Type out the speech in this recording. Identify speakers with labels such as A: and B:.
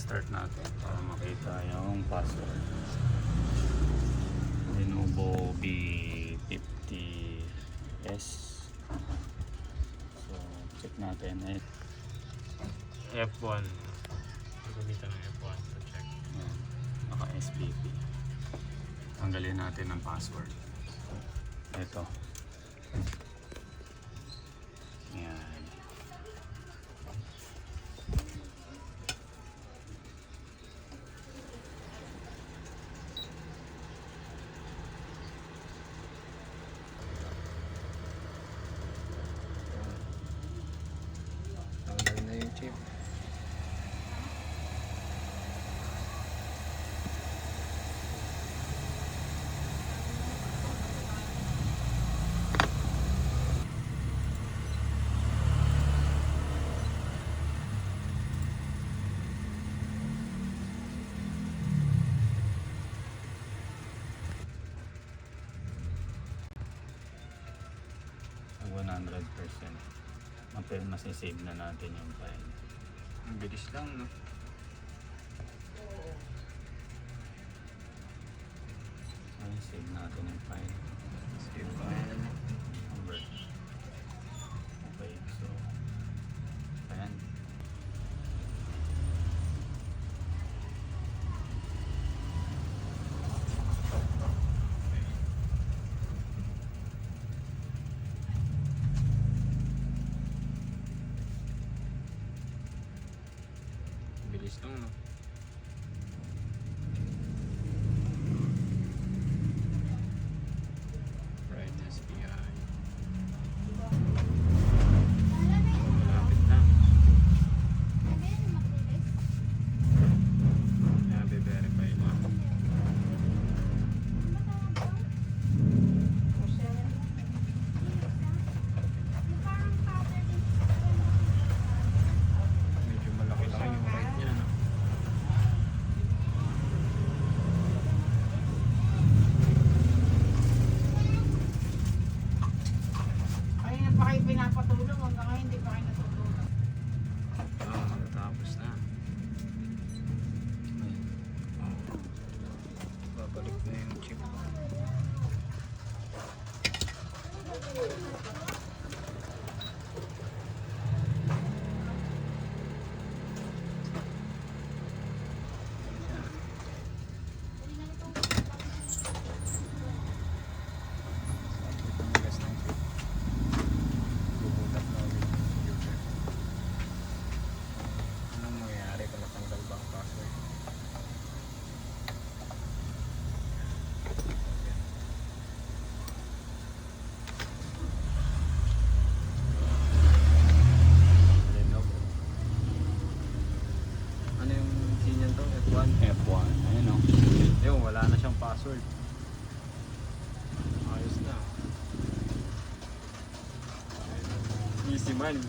A: i-start natin para makita yung password. Lenovo B50S. So, check natin.
B: F1. Gamitan ng F1 to check.
A: Yan. Naka-SBP. Tanggalin natin ang password. Ito. Yan.
B: Tanggal na yung chip.
A: Ang 100%. Masisave na natin yung file.
B: Ang bilis lang, no?
A: Ay, save natin yung file.
B: Save file.
A: Number. Okay, so ayan.
B: Bilis lang, no? Right, SBI. Malapit na. Kaya be-verify mo. Medyo malaki-laki yung right niya, no?
C: Kanina pa kayo pinapatulong, hanggang ngayon hindi pa kayo natutulong.
B: Matatapos na. Babalik na yung chip. Tumigas ng chip. Bumutak na ulit yung computer. Anong mangyayari kung natanggal ba ang password? Lenovo. Ano yung sinyal to? F1?
A: F1. Ayun o.
B: Yung wala na siyang password. Ayos na. Easy man.